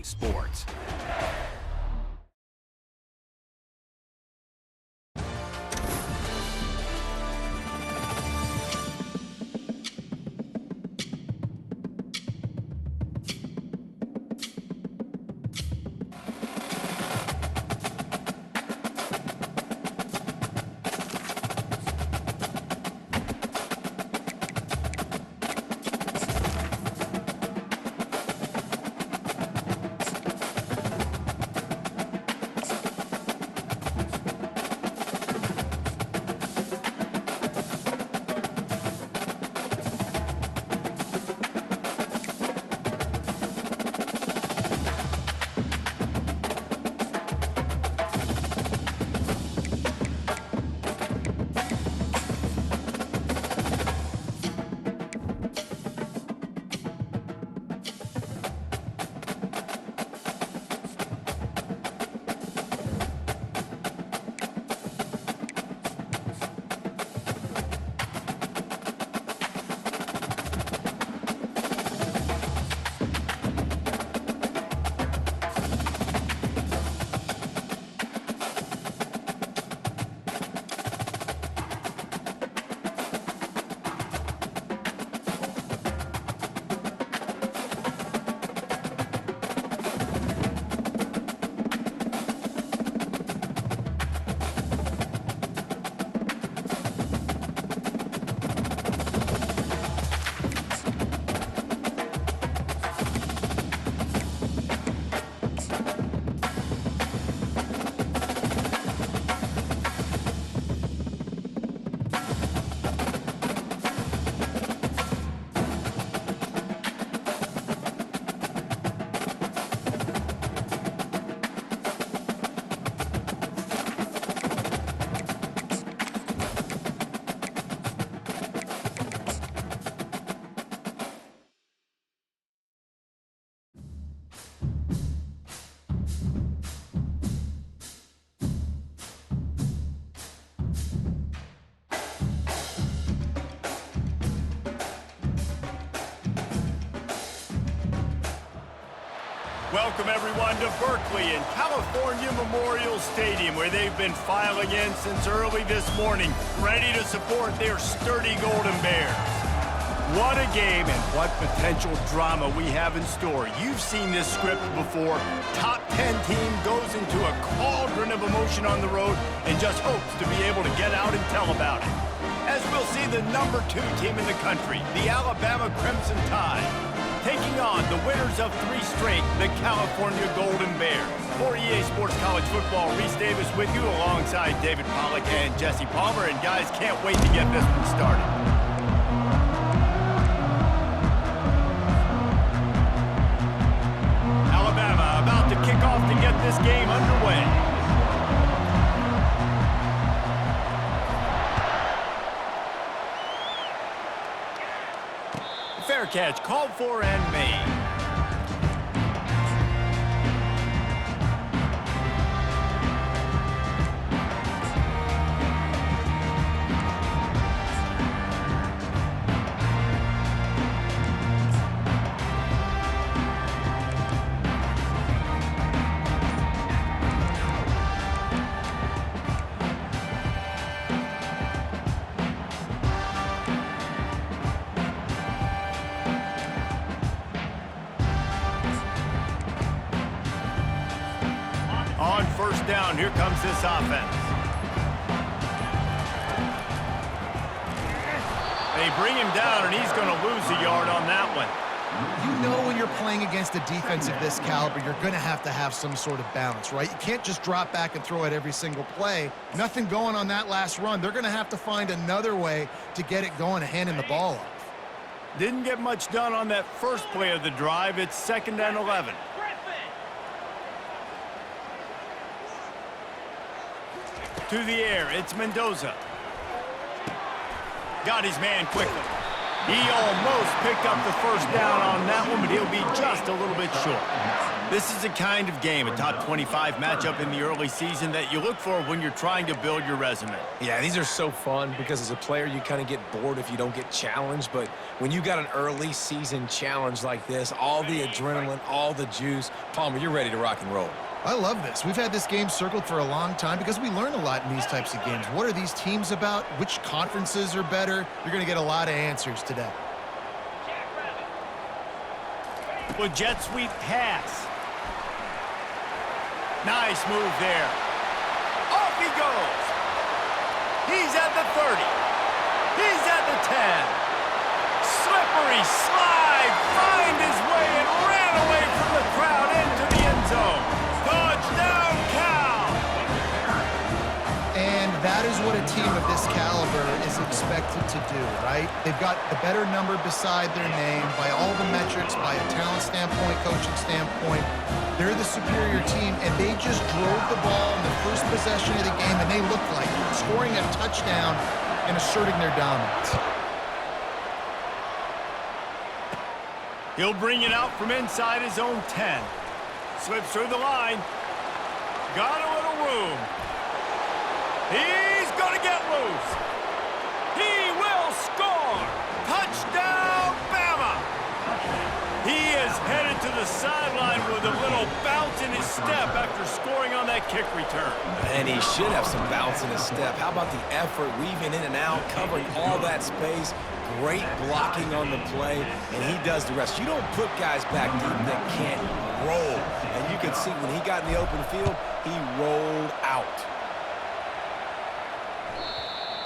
sports. Welcome, everyone, to Berkeley and California Memorial Stadium, where they've been filing in since early this morning, ready to support their sturdy Golden Bears. What a game and what potential drama we have in store. You've seen this script before. Top 10 team goes into a cauldron of emotion on the road and just hopes to be able to get out and tell about it. As we'll see the number 2 team in the country, the Alabama Crimson Tide, taking on the winners of 3 straight, the California Golden Bears. For EA Sports College Football, Reese Davis with you alongside David Pollack and Jesse Palmer. And guys, can't wait to get this one started. Alabama about to kick off to get this game underway. Fair catch called for and made. On first down, here comes this offense. They bring him down, and he's going to lose a yard on that one. You know when you're playing against a defense of this caliber, you're going to have some sort of balance, right? You can't just drop back and throw it every single play. Nothing going on that last run. They're going to have to find another way to get it going and handing the ball off. Didn't get much done on that first play of the drive. It's 2nd and 11. To the air, it's Mendoza. Got his man quickly. He almost picked up the first down on that one, but he'll be just a little bit short. This is the kind of game, a top 25 matchup in the early season, that you look for when you're trying to build your resume. Yeah, these are so fun because as a player, you kind of get bored if you don't get challenged. But when you got an early season challenge like this, all the adrenaline, all the juice, Palmer, you're ready to rock and roll. I love this. We've had this game circled for a long time because we learn a lot in these types of games. What are these teams about? Which conferences are better? You're going to get a lot of answers today. Well, jet sweep pass. Nice move there. Off he goes. He's at the 30. He's at the 10. Slippery slide. Find his way and ran away from the crowd into the end zone. Touchdown, Cal. And that is what a team of this caliber is expected to do, right? They've got the better number beside their name by all the metrics, by a talent standpoint, coaching standpoint. They're the superior team, and they just drove the ball in the first possession of the game, and they looked like scoring a touchdown and asserting their dominance. He'll bring it out from inside his own 10. Slips through the line. Got a little room. He's going to get loose. He will score. Touchdown, Bama. He is headed to the sideline with a little bounce in his step after scoring on that kick return. And he should have some bounce in his step. How about the effort, weaving in and out, covering all that space, great blocking on the play, and he does the rest. You don't put guys back deep that can't roll. And you can see when he got in the open field, he rolled out.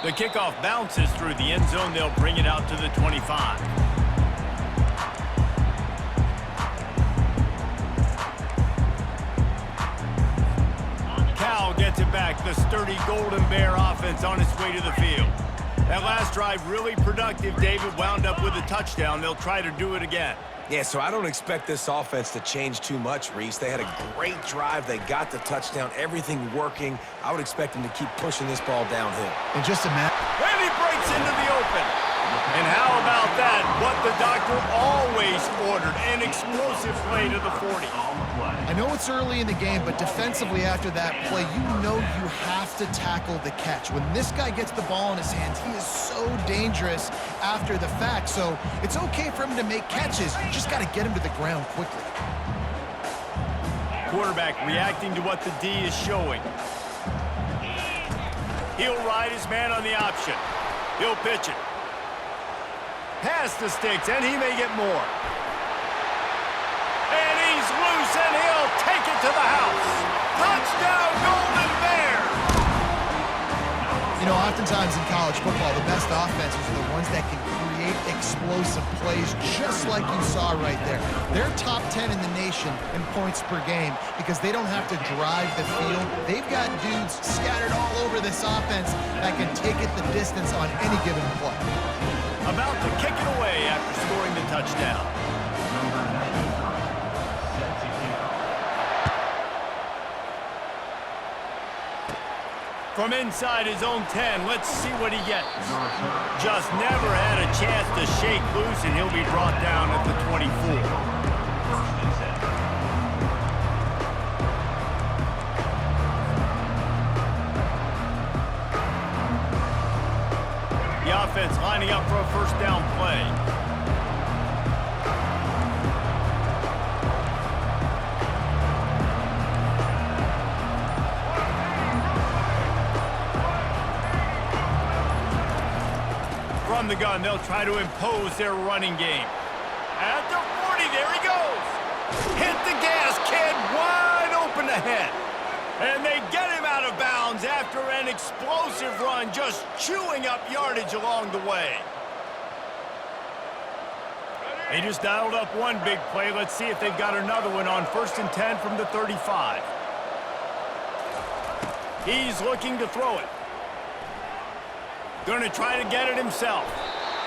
The kickoff bounces through the end zone. They'll bring it out to the 25. Cal gets it back. The sturdy Golden Bear offense on its way to the field. That last drive really productive. David wound up with a touchdown. They'll try to do it again. Yeah, so I don't expect this offense to change too much, Reese. They had a great drive. They got the touchdown. Everything working. I would expect them to keep pushing this ball downhill. And just a minute. And he breaks into the open. And how about that? What the doctor always ordered. An explosive play to the 40. I know it's early in the game, but defensively after that play, you know you have to tackle the catch. When this guy gets the ball in his hands, he is so dangerous after the fact. So it's okay for him to make catches. You just got to get him to the ground quickly. Quarterback reacting to what the D is showing. He'll ride his man on the option. He'll pitch it. Pass the sticks, and he may get more. And he's loose, and he'll take it to the house. Touchdown, Golden Bear! You know, oftentimes in college football, the best offenses are the ones that can create explosive plays just like you saw right there. They're top 10 in the nation in points per game because they don't have to drive the field. They've got dudes scattered all over this offense that can take it the distance on any given play. About to kick it away after scoring the touchdown. From inside his own 10, let's see what he gets. Just never had a chance to shake loose, and he'll be brought down at the 24. The offense lining up for a first down play. From the gun, they'll try to impose their running game. At the 40, there he goes. Hit the gas, kid, wide open ahead. And they get him out of bounds after an explosive run, just chewing up yardage along the way. They just dialed up one big play. Let's see if they've got another one on 1st and 10 from the 35. He's looking to throw it. Going to try to get it himself.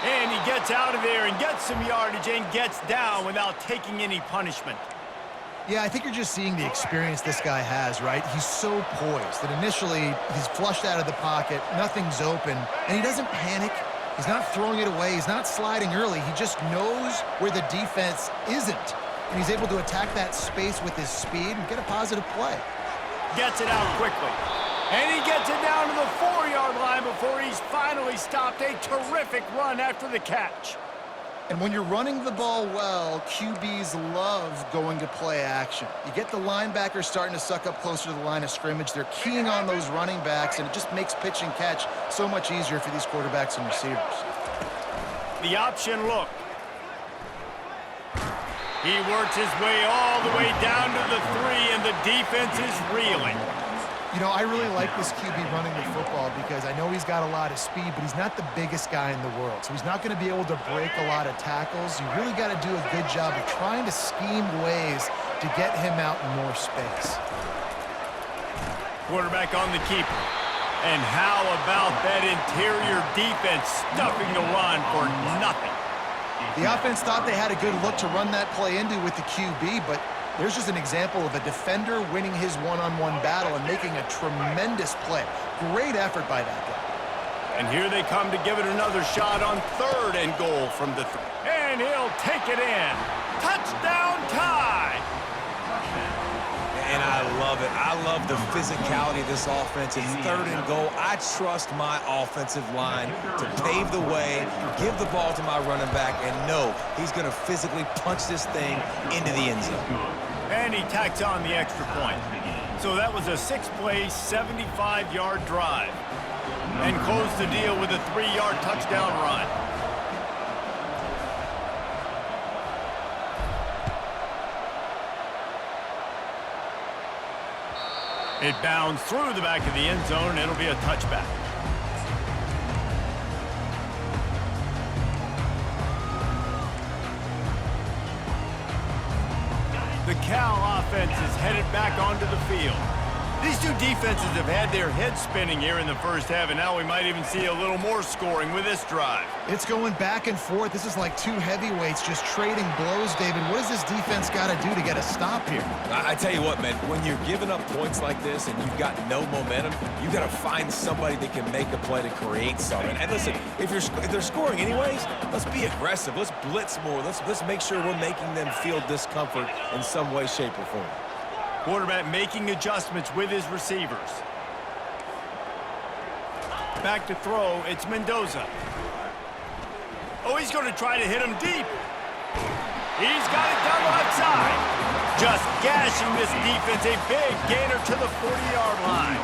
And he gets out of there and gets some yardage and gets down without taking any punishment. Yeah, I think you're just seeing the experience this guy has, right? He's so poised that initially he's flushed out of the pocket, nothing's open, and he doesn't panic. He's not throwing it away. He's not sliding early. He just knows where the defense isn't. And he's able to attack that space with his speed and get a positive play. Gets it out quickly. And he gets it down to the 4-yard line before he's finally stopped. A terrific run after the catch. And when you're running the ball well, QBs love going to play action. You get the linebackers starting to suck up closer to the line of scrimmage. They're keying on those running backs, and it just makes pitch and catch so much easier for these quarterbacks and receivers. The option look. He works his way all the way down to the 3, and the defense is reeling. You know, I really like this QB running the football because I know he's got a lot of speed, but he's not the biggest guy in the world. So he's not going to be able to break a lot of tackles. You really got to do a good job of trying to scheme ways to get him out in more space. Quarterback on the keeper. And how about that interior defense stuffing the run for nothing? The offense thought they had a good look to run that play into with the QB, but there's just an example of a defender winning his one-on-one battle and making a tremendous play. Great effort by that guy. And here they come to give it another shot on 3rd and goal from the 3. And he'll take it in. Touchdown tie. And I love it. I love the physicality of this offense. It's 3rd and goal. I trust my offensive line to pave the way, give the ball to my running back, and know he's going to physically punch this thing into the end zone. And he tacks on the extra point. So that was a 6-play, 75-yard drive. And closed the deal with a 3-yard touchdown run. It bounds through the back of the end zone, and it'll be a touchback. The Cal offense is headed back onto the field. These two defenses have had their heads spinning here in the first half, and now we might even see a little more scoring with this drive. It's going back and forth. This is like two heavyweights just trading blows, David. What does this defense got to do to get a stop here? I tell you what, man, when you're giving up points like this and you've got no momentum, you got to find somebody that can make a play to create something. And listen, if they're scoring anyways, let's be aggressive. Let's blitz more. Let's make sure we're making them feel discomfort in some way, shape, or form. Quarterback making adjustments with his receivers. Back to throw, it's Mendoza. Oh, he's going to try to hit him deep. He's got it down the left side. Just gashing this defense, a big gainer to the 40-yard line.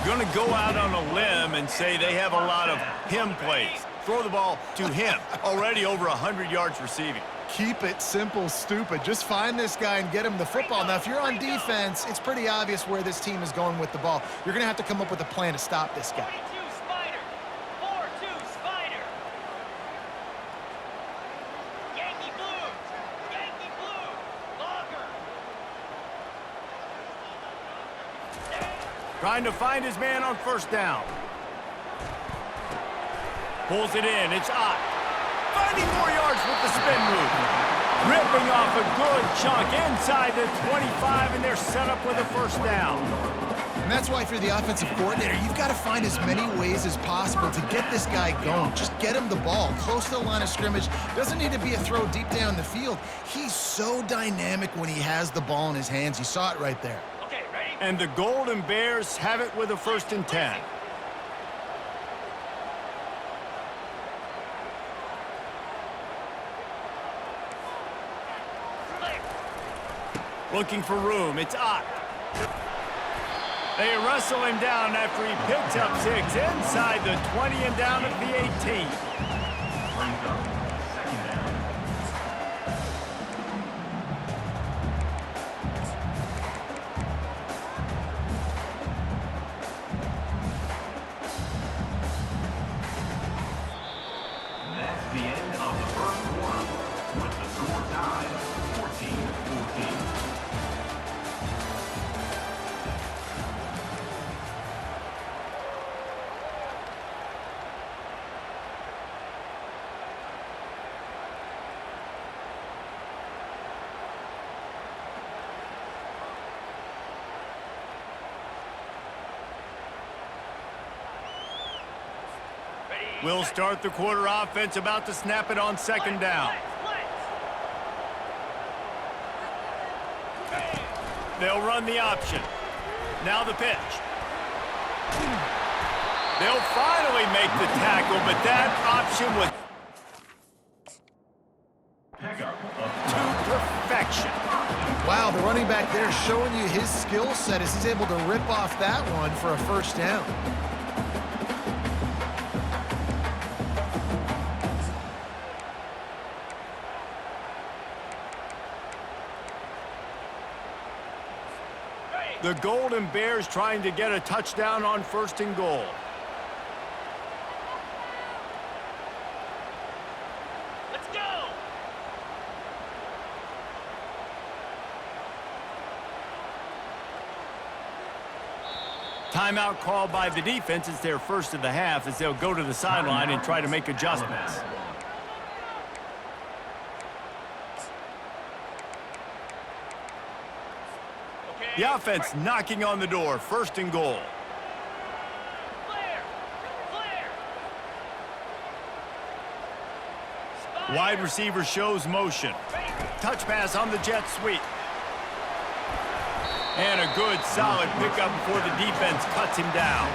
Going to go out on a limb and say they have a lot of him plays. Throw the ball to him, already over 100 yards receiving. Keep it simple, stupid. Just find this guy and get him the football. Now, if you're on defense, it's pretty obvious where this team is going with the ball. You're going to have to come up with a plan to stop this guy. 3-2 Spider. 4-2 Spider. Yankee Blues. Yankee Blue. Logger. Trying to find his man on first down. Pulls it in. It's Ott. Finding more yards with the spin move. Ripping off a good chunk inside the 25, and they're set up with a first down. And that's why if you're the offensive coordinator, you've got to find as many ways as possible to get this guy going. Just get him the ball close to the line of scrimmage. Doesn't need to be a throw deep down the field. He's so dynamic when he has the ball in his hands. You saw it right there. Okay, ready? And the Golden Bears have it with a 1st and 10. Looking for room. It's Ott. They wrestle him down after he picks up 6 inside the 20 and down at the 18. That's the end of the first quarter, with the score tied 14-14. Ready? We'll start the quarter offense, about to snap it on second down. They'll run the option. Now the pitch. They'll finally make the tackle, but that option was to perfection. Wow, the running back there showing you his skill set as he's able to rip off that one for a first down. The Golden Bears trying to get a touchdown on 1st and goal. Let's go! Timeout called by the defense. It's their first of the half as they'll go to the sideline and try to make adjustments. The offense knocking on the door. 1st and goal. Flare! Flare! Wide receiver shows motion. Touch pass on the jet sweep. And a good, solid pickup before the defense cuts him down.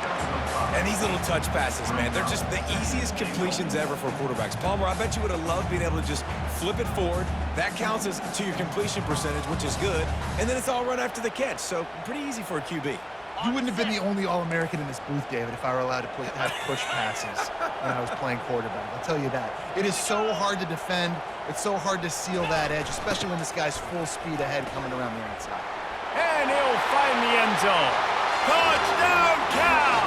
And these little touch passes, man, they're just the easiest completions ever for quarterbacks. Palmer, I bet you would have loved being able to just flip it forward. That counts as to your completion percentage, which is good. And then it's all run after the catch, so pretty easy for a QB. You wouldn't have been the only All-American in this booth, David, if I were allowed to have push passes when I was playing quarterback. I'll tell you that. It is so hard to defend. It's so hard to seal that edge, especially when this guy's full speed ahead coming around the outside. And he'll find the end zone. Touchdown, Cal!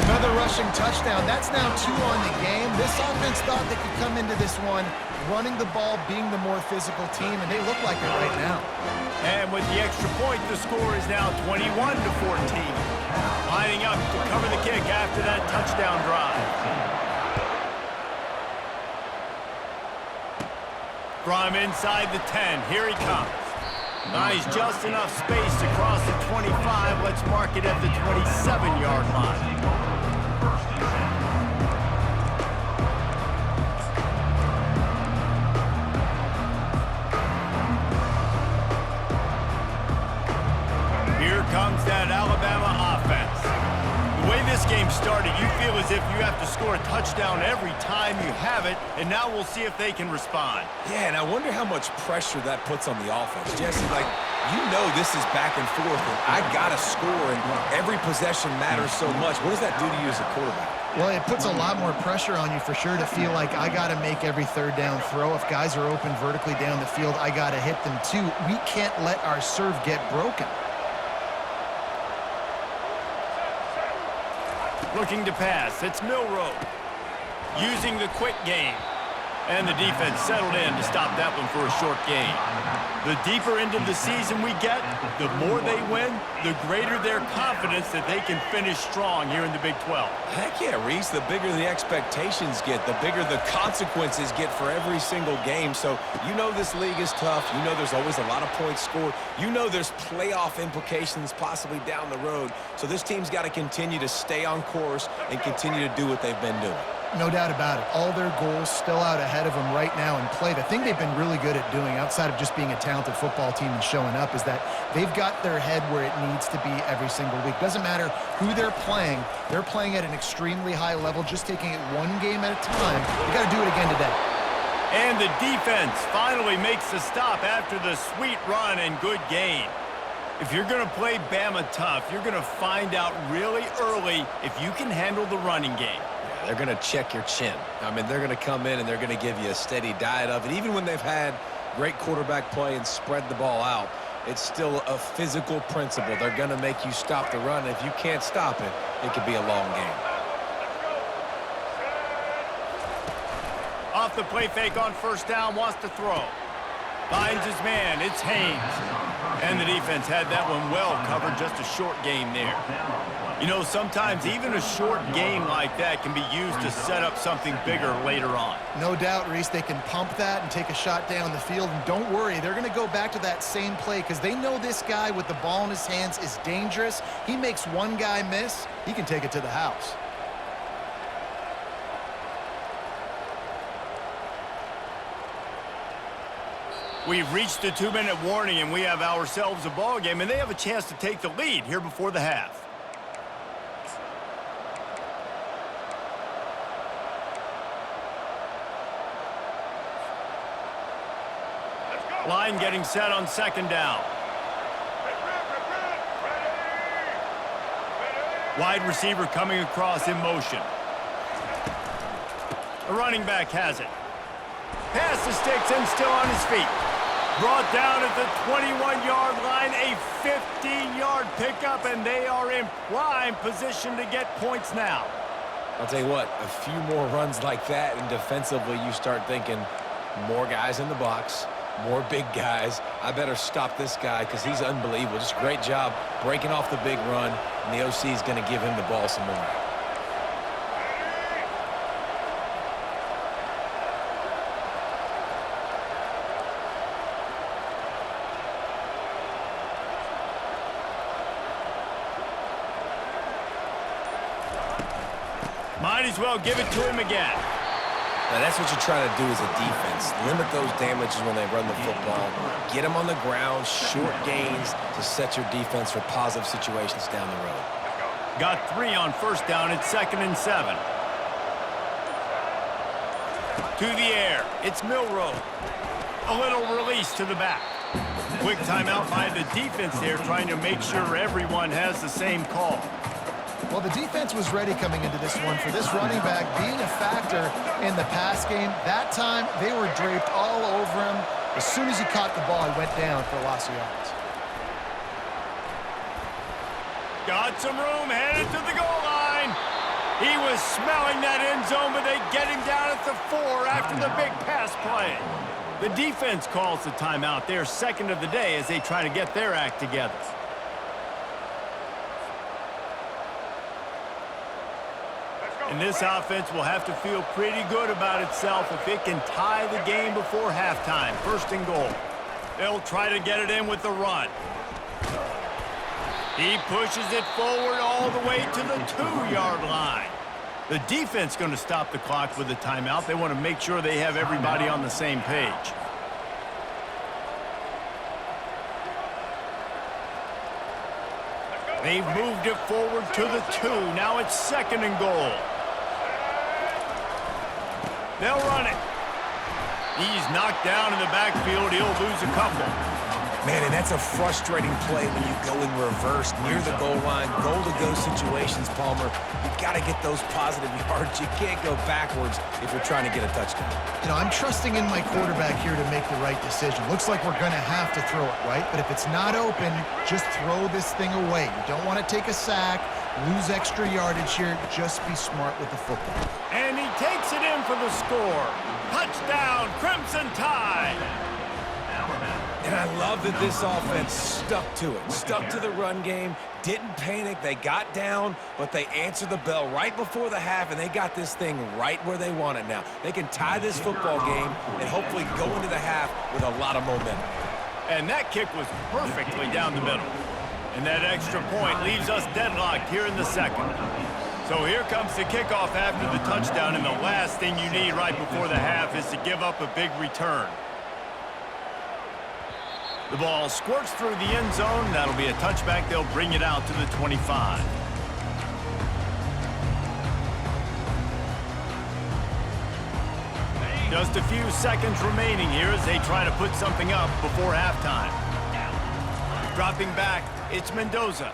Another rushing touchdown. That's now 2 on the game. This offense thought they could come into this one running the ball, being the more physical team, and they look like it right now. And with the extra point, the score is now 21-14. Lining up to cover the kick after that touchdown drive. From inside the 10, here he comes. Nice, just enough space to cross the 25. Let's mark it at the 27-yard line. Here comes that Alabama offense. The way this game started, you feel as if you have to score a touchdown every time you have it, and now we'll see if they can respond. Yeah, and I wonder how much pressure that puts on the offense. Jesse, like, you know this is back and forth, and I got to score, and every possession matters so much. What does that do to you as a quarterback? Well, it puts a lot more pressure on you for sure to feel like I got to make every third down throw. If guys are open vertically down the field, I got to hit them too. We can't let our serve get broken. Looking to pass, it's Milroe. Using the quick game. And the defense settled in to stop that one for a short gain. The deeper into the season we get, the more they win, the greater their confidence that they can finish strong here in the Big 12. Heck yeah, Reese. The bigger the expectations get, the bigger the consequences get for every single game. So you know this league is tough. You know there's always a lot of points scored. You know there's playoff implications possibly down the road. So this team's got to continue to stay on course and continue to do what they've been doing. No doubt about it. All their goals still out ahead of them right now in play. The thing they've been really good at doing, outside of just being a talented football team and showing up, is that they've got their head where it needs to be every single week. Doesn't matter who they're playing at an extremely high level, just taking it one game at a time. You got to do it again today. And the defense finally makes the stop after the sweet run and good gain. If you're going to play Bama tough, you're going to find out really early if you can handle the running game. They're going to check your chin. I mean, they're going to come in and they're going to give you a steady diet of it. Even when they've had great quarterback play and spread the ball out, it's still a physical principle. They're going to make you stop the run. If you can't stop it, it could be a long game. Off the play fake on first down, wants to throw. Finds his man, it's Haynes. And the defense had that one well covered, just a short game there. You know, sometimes even a short game like that can be used to set up something bigger later on. No doubt, Reese, they can pump that and take a shot down the field. And don't worry, they're going to go back to that same play because they know this guy with the ball in his hands is dangerous. He makes one guy miss, he can take it to the house. We've reached the 2-minute warning, and we have ourselves a ball game, and they have a chance to take the lead here before the half. Line getting set on second down. Wide receiver coming across in motion. The running back has it. Pass the sticks and still on his feet. Brought down at the 21-yard line, a 15-yard pickup, and they are in prime position to get points now. I'll tell you what, a few more runs like that, and defensively you start thinking more guys in the box, more big guys. I better stop this guy because he's unbelievable. Just a great job breaking off the big run, and the OC is going to give him the ball some more. Might as well give it to him again. Now, that's what you're trying to do as a defense. Limit those damages when they run the football. Get them on the ground, short gains to set your defense for positive situations down the road. Got 3 on first down. It's 2nd and 7. To the air. It's Milrow. A little release to the back. Quick timeout by the defense there, trying to make sure everyone has the same call. Well, the defense was ready coming into this one for this running back being a factor in the pass game. That time, they were draped all over him. As soon as he caught the ball, he went down for a loss of yards. Got some room, headed to the goal line. He was smelling that end zone, but they get him down at the 4 after the big pass play. The defense calls the timeout. They're second of the day as they try to get their act together. And this offense will have to feel pretty good about itself if it can tie the game before halftime. 1st and goal. They'll try to get it in with the run. He pushes it forward all the way to the 2-yard line. The defense going to stop the clock with a timeout. They want to make sure they have everybody on the same page. They've moved it forward to the 2. Now it's 2nd and goal. They'll run it. He's knocked down in the backfield. He'll lose a couple. Man, and that's a frustrating play when you go in reverse near the goal line. Goal-to-go situations, Palmer. You've got to get those positive yards. You can't go backwards if you're trying to get a touchdown. You know, I'm trusting in my quarterback here to make the right decision. Looks like we're going to have to throw it, right? But if it's not open, just throw this thing away. You don't want to take a sack, lose extra yardage here. Just be smart with the football. And he takes it in for the score. Touchdown, Crimson Tide. And I love that this offense stuck to it, stuck to the run game, didn't panic. They got down, but they answered the bell right before the half, and they got this thing right where they want it now. They can tie this football game and hopefully go into the half with a lot of momentum. And that kick was perfectly down the middle. And that extra point leaves us deadlocked here in the 2nd. So here comes the kickoff after the touchdown, and the last thing you need right before the half is to give up a big return. The ball squirts through the end zone. That'll be a touchback. They'll bring it out to the 25. Just a few seconds remaining here as they try to put something up before halftime. Dropping back, it's Mendoza.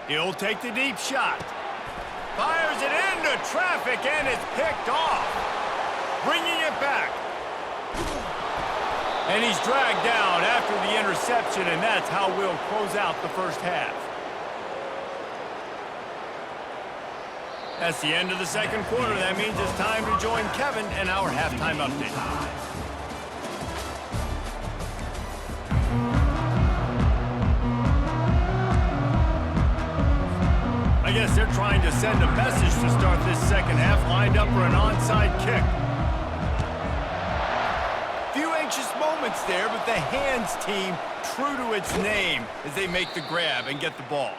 He'll take the deep shot. Fires it into traffic, and it's picked off. Bringing it back. And he's dragged down after the interception, and that's how we'll close out the first half. That's the end of the 2nd quarter. That means it's time to join Kevin and our halftime update. I guess they're trying to send a message to start this 2nd half, lined up for an onside kick. Few anxious moments there, but the hands team true to its name as they make the grab and get the ball.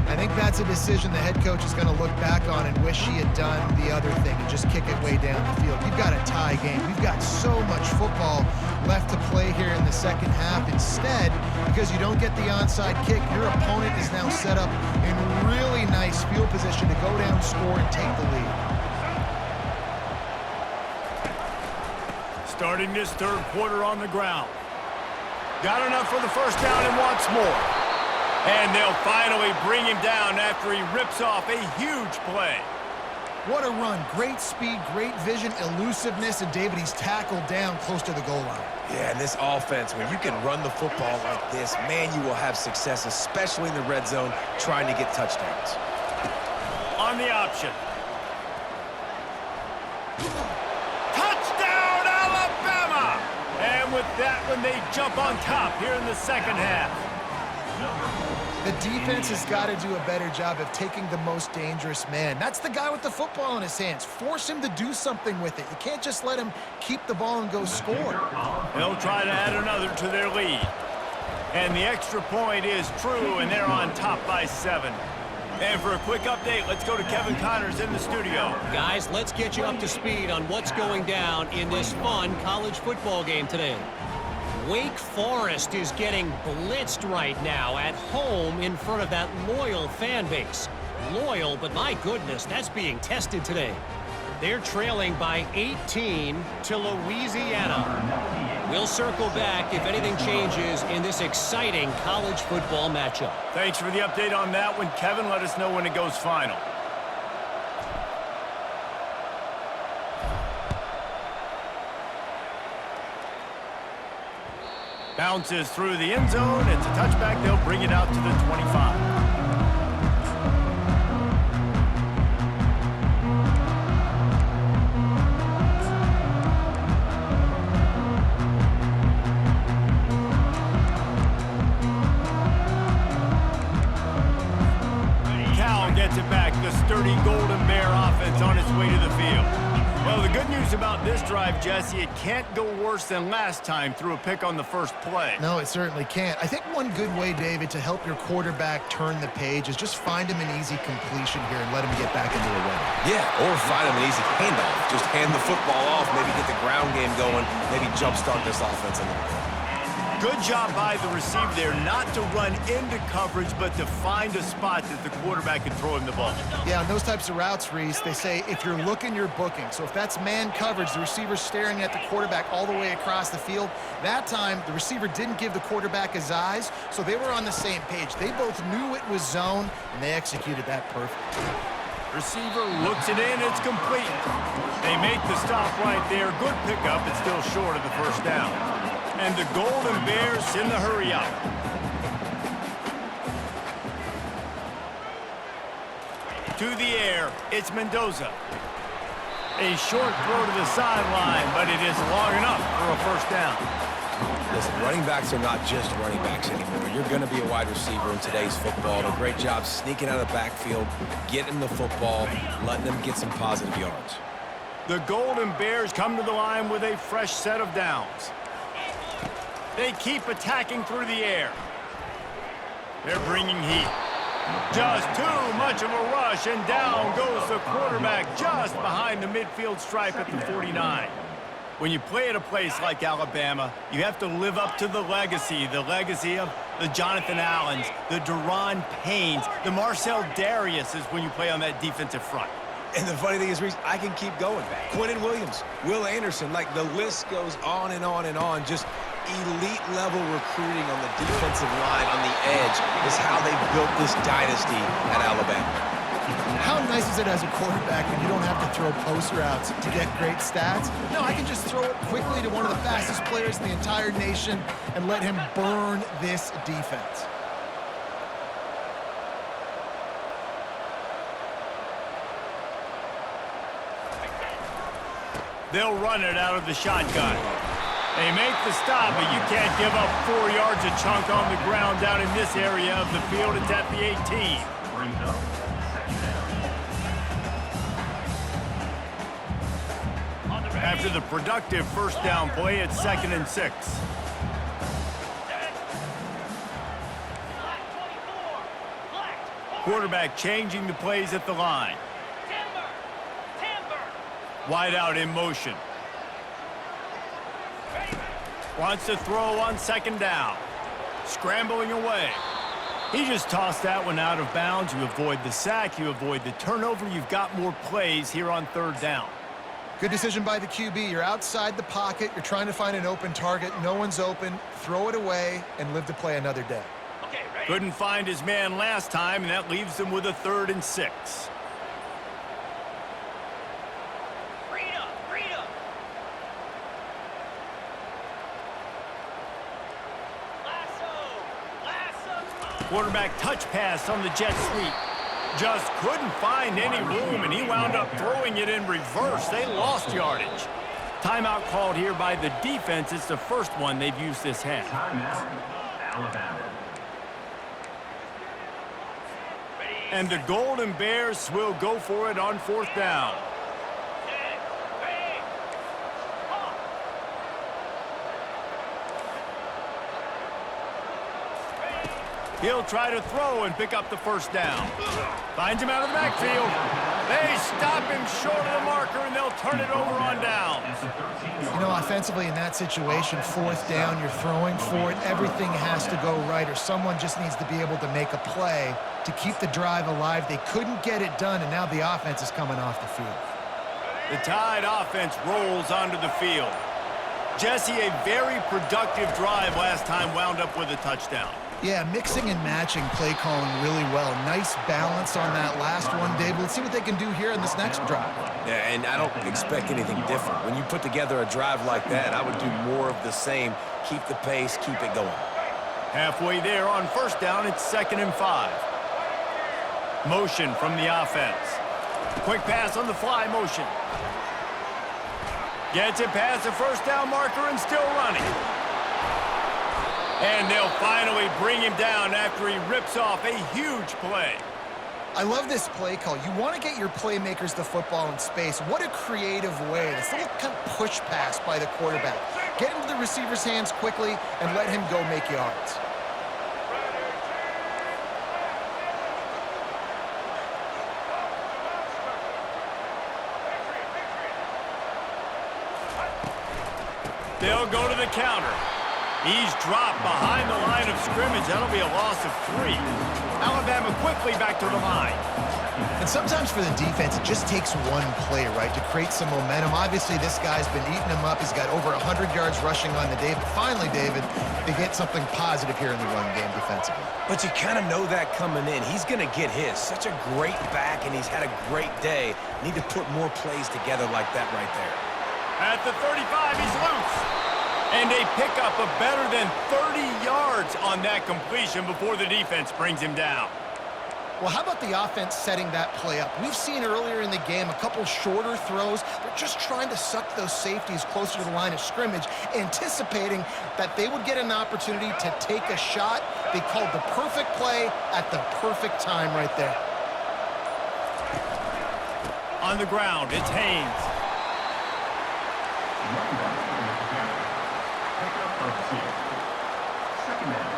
I think that's a decision the head coach is going to look back on and wish he had done the other thing and just kick it way down the field. You've got a tie game. We've got so much football left to play here in the second half. Instead, because you don't get the onside kick, your opponent is now set up in really nice field position to go down, score, and take the lead. Starting this third quarter on the ground. Got enough for the first down and wants more. And they'll finally bring him down after he rips off a huge play. What a run. Great speed, great vision, elusiveness, and David, he's tackled down close to the goal line. Yeah, and this offense, when you can run the football like this, man, you will have success, especially in the red zone, trying to get touchdowns. On the option. Touchdown, Alabama! And with that one, they jump on top here in the second half. The defense has got to do a better job of taking the most dangerous man. That's the guy with the football in his hands. Force him to do something with it. You can't just let him keep the ball and go score. They'll try to add another to their lead. And the extra point is true, and they're on top by 7. And for a quick update, let's go to Kevin Connors in the studio. Guys, let's get you up to speed on what's going down in this fun college football game today. Wake Forest is getting blitzed right now at home in front of that loyal fan base. Loyal, but my goodness, that's being tested today. They're trailing by 18 to Louisiana. We'll circle back if anything changes in this exciting college football matchup. Thanks for the update on that one, Kevin. Let us know when it goes final. Bounces through the end zone. It's a touchback. They'll bring it out to the 25. Cal gets it back. The sturdy Golden Bear offense on its way to the field. Well, the good news about this drive, Jesse, it can't go worse than last time through a pick on the first play. No, it certainly can't. I think one good way, David, to help your quarterback turn the page is just find him an easy completion here and let him get back into a run. Yeah, or find him an easy handoff. Just hand the football off, maybe get the ground game going, maybe jumpstart this offense a little bit. Good job by the receiver there, not to run into coverage, but to find a spot that the quarterback can throw him the ball. Yeah, on those types of routes, Reese, they say if you're looking, you're booking. So if that's man coverage, the receiver's staring at the quarterback all the way across the field. That time, the receiver didn't give the quarterback his eyes, so they were on the same page. They both knew it was zone, and they executed that perfectly. Receiver looks it in, it's complete. They make the stop right there. Good pickup, it's still short of the first down. And the Golden Bears in the hurry up. To the air, it's Mendoza. A short throw to the sideline, but it is long enough for a first down. Listen, running backs are not just running backs anymore. You're going to be a wide receiver in today's football. And a great job sneaking out of the backfield, getting the football, letting them get some positive yards. The Golden Bears come to the line with a fresh set of downs. They keep attacking through the air. They're bringing heat. Just too much of a rush, and down goes the quarterback just behind the midfield stripe at the 49. When you play at a place like Alabama, you have to live up to the legacy of the Jonathan Allens, the Deron Paynes, the Marcel Dariuses when you play on that defensive front. And the funny thing is, Reese, I can keep going. Quentin Williams, Will Anderson, like the list goes on and on and on. Just elite-level recruiting on the defensive line on the edge is how they built this dynasty at Alabama. How nice is it as a quarterback when you don't have to throw post routes to get great stats? No, I can just throw it quickly to one of the fastest players in the entire nation and let him burn this defense. They'll run it out of the shotgun. They make the stop, but you can't give up 4 yards a chunk on the ground down in this area of the field. It's at the 18. Brings up second down. After the productive first down play, it's 2nd and 6. Quarterback changing the plays at the line. Wide out in motion. Wants to throw on second down. Scrambling away. He just tossed that one out of bounds. You avoid the sack. You avoid the turnover. You've got more plays here on third down. Good decision by the QB. You're outside the pocket. You're trying to find an open target. No one's open. Throw it away and live to play another day. Okay, ready? Couldn't find his man last time, and that leaves him with a 3rd and 6. Quarterback touch pass on the jet sweep. Just couldn't find any room, and he wound up throwing it in reverse. They lost yardage. Timeout called here by the defense. It's the first one they've used this half. Timeout, Alabama. And the Golden Bears will go for it on 4th down. He'll try to throw and pick up the 1st down. Finds him out of the backfield. They stop him short of the marker, and they'll turn it over on down. You know, offensively in that situation, 4th down, you're throwing for it. Everything has to go right, or someone just needs to be able to make a play to keep the drive alive. They couldn't get it done, and now the offense is coming off the field. The Tide offense rolls onto the field. Jesse, a very productive drive last time, wound up with a touchdown. Yeah, mixing and matching play calling really well. Nice balance on that last one, David. Let's see what they can do here in this next drive. Yeah, and I don't expect anything different. When you put together a drive like that, I would do more of the same. Keep the pace, keep it going. Halfway there on 1st down, it's 2nd and 5. Motion from the offense. Quick pass on the fly motion. Gets it past the 1st down marker and still running. And they'll finally bring him down after he rips off a huge play. I love this play call. You want to get your playmakers the football in space. What a creative way. This little kind of push pass by the quarterback. Get into the receiver's hands quickly and let him go make yards. They'll go to the counter. He's dropped behind the line of scrimmage. That'll be a loss of 3. Alabama quickly back to the line. And sometimes for the defense, it just takes one play, right, to create some momentum. Obviously, this guy's been eating them up. He's got over 100 yards rushing on the day. But finally, David, they get something positive here in the run game defensively. But you kind of know that coming in. He's going to get his. Such a great back, and he's had a great day. Need to put more plays together like that right there. At the 35, he's loose. And they pick up a better than 30 yards on that completion before the defense brings him down. Well, how about the offense setting that play up? We've seen earlier in the game a couple shorter throws. They're just trying to suck those safeties closer to the line of scrimmage, anticipating that they would get an opportunity to take a shot. They called the perfect play at the perfect time right there. On the ground, it's Haynes. Second down.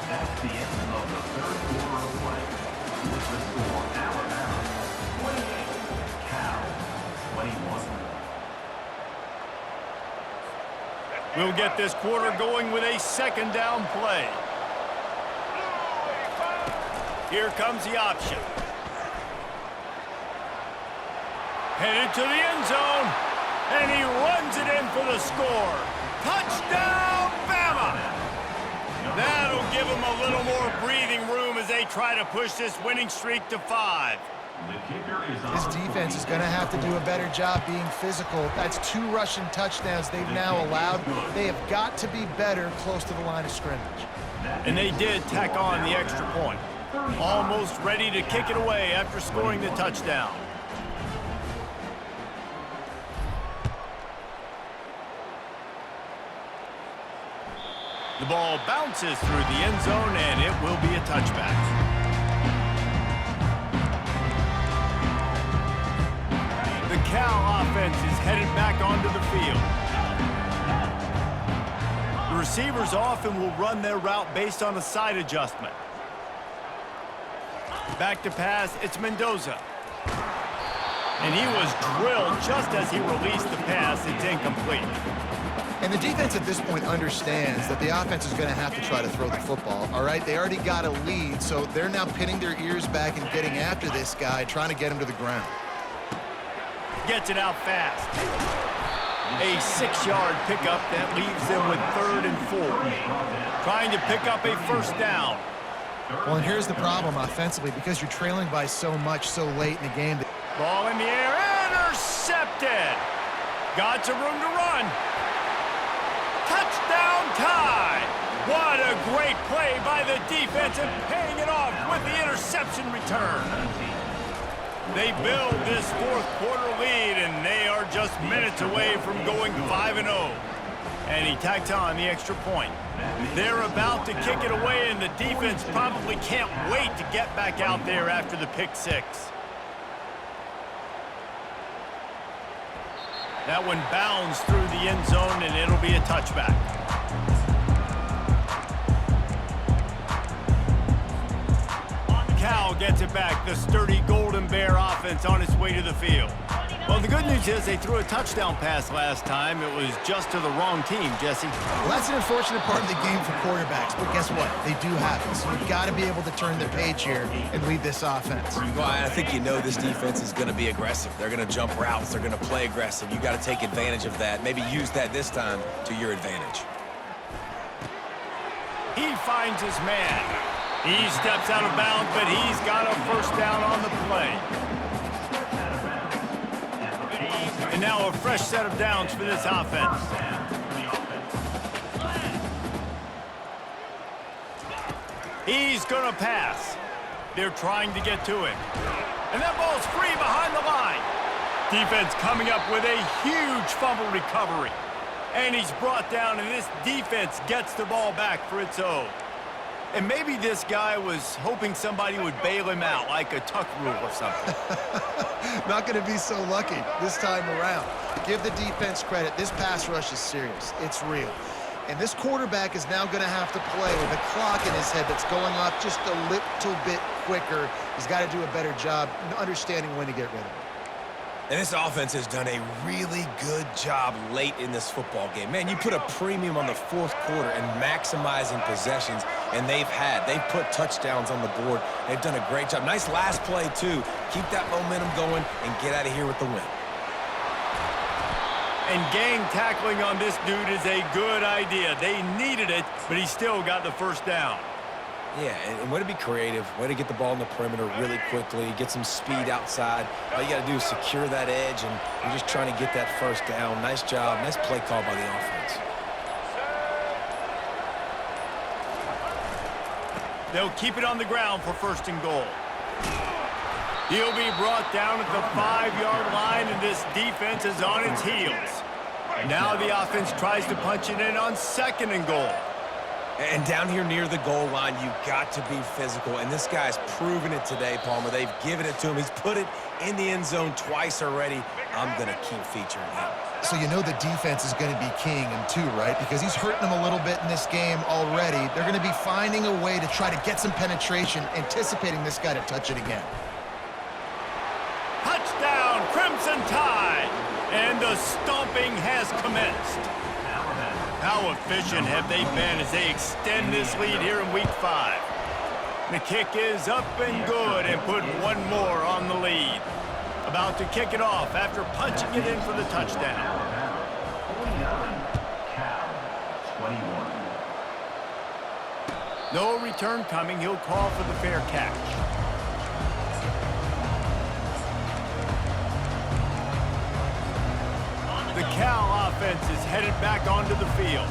That's the end of the 3rd quarter of play. With the score, Alabama 28, Cal 21. We'll get this quarter going with a 2nd down play. Here comes the option. Headed to the end zone, and he runs it in for the score. Touchdown, Bama! That'll give him a little more breathing room as they try to push this winning streak to 5. This defense is going to have to do a better job being physical. That's 2 rushing touchdowns they've now allowed. They have got to be better close to the line of scrimmage. And they did tack on the extra point. Almost ready to kick it away after scoring the touchdown. The ball bounces through the end zone, and it will be a touchback. Cal offense is headed back onto the field. The receivers often will run their route based on a side adjustment. Back to pass, it's Mendoza. And he was drilled just as he released the pass. It's incomplete. And the defense at this point understands that the offense is going to have to try to throw the football, all right? They already got a lead, so they're now pinning their ears back and getting after this guy, trying to get him to the ground. Gets it out fast. A 6-yard pickup that leaves them with 3rd and 4. Trying to pick up a first down. Well, and here's the problem offensively, because you're trailing by so much so late in the game. Ball in the air, intercepted. Got some room to run. Touchdown tie. What a great play by the defense and paying it off with the interception return. They build this 4th quarter lead, and they are just minutes away from going 5-0. And he tacked on the extra point. They're about to kick it away, and the defense probably can't wait to get back out there after the pick 6. That one bounds through the end zone, and it'll be a touchback. Cal gets it back. The sturdy Golden Bear offense on its way to the field. Well, the good news is they threw a touchdown pass last time. It was just to the wrong team, Jesse. Well, that's an unfortunate part of the game for quarterbacks, but guess what? They do have it, so you've got to be able to turn the page here and lead this offense. Well, I think you know this defense is going to be aggressive. They're going to jump routes. They're going to play aggressive. You got to take advantage of that. Maybe use that this time to your advantage. He finds his man. He steps out of bounds, but he's got a first down on the play. And now a fresh set of downs for this offense. He's going to pass. They're trying to get to him. And that ball's free behind the line. Defense coming up with a huge fumble recovery. And he's brought down, and this defense gets the ball back for its own. And maybe this guy was hoping somebody would bail him out, like a tuck rule or something. Not going to be so lucky this time around. Give the defense credit. This pass rush is serious. It's real. And this quarterback is now going to have to play with a clock in his head that's going off just a little bit quicker. He's got to do a better job understanding when to get rid of it. And this offense has done a really good job late in this football game. Man, you put a premium on the 4th quarter and maximizing possessions, and they've put touchdowns on the board. They've done a great job. Nice last play, too. Keep that momentum going and get out of here with the win. And gang tackling on this dude is a good idea. They needed it, but he still got the first down. Yeah, and way to be creative, way to get the ball in the perimeter really quickly, get some speed outside. All you got to do is secure that edge, and you're just trying to get that first down. Nice job. Nice play call by the offense. They'll keep it on the ground for 1st and goal. He'll be brought down at the 5-yard line, and this defense is on its heels. Now the offense tries to punch it in on 2nd and goal. And down here near the goal line, you've got to be physical. And this guy's proven it today, Palmer. They've given it to him. He's put it in the end zone twice already. I'm going to keep featuring him. So you know the defense is going to be keying him too, right? Because he's hurting them a little bit in this game already. They're going to be finding a way to try to get some penetration, anticipating this guy to touch it again. Touchdown, Crimson Tide! And the stomping has commenced. How efficient have they been as they extend this lead here in Week 5? The kick is up and good and put one more on the lead. About to kick it off after punching it in for the touchdown. 49, Cal, 21. No return coming. He'll call for the fair catch. The Cal offense is headed back onto the field.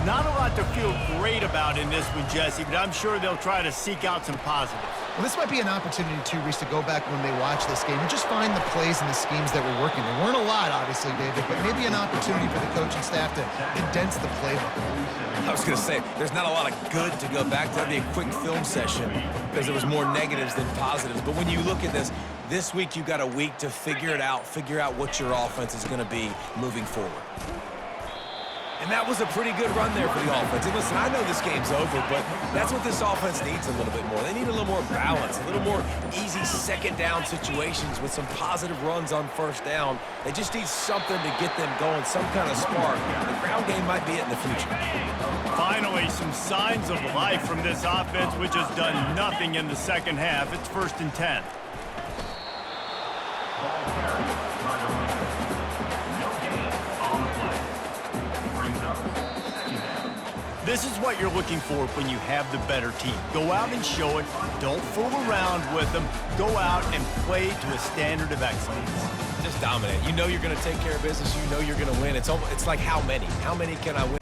Not a lot to feel great about in this one, Jesse, but I'm sure they'll try to seek out some positives. Well, this might be an opportunity, too, Reese, to go back when they watch this game and just find the plays and the schemes that were working. There weren't a lot, obviously, David, but maybe an opportunity for the coaching staff to condense the playbook. I was going to say, there's not a lot of good to go back to. That'd be a quick film session because there was more negatives than positives. But when you look at this, This week, you got a week to figure it out, figure out what your offense is going to be moving forward. And that was a pretty good run there for the offense. And listen, I know this game's over, but that's what this offense needs a little bit more. They need a little more balance, a little more easy second down situations with some positive runs on first down. They just need something to get them going, some kind of spark. The ground game might be it in the future. Finally, some signs of life from this offense, which has done nothing in the second half. It's 1st and 10. This is what you're looking for when you have the better team. Go out and show it. Don't fool around with them. Go out and play to a standard of excellence. Just dominate. You know you're going to take care of business. You know you're going to win. It's like how many? How many can I win?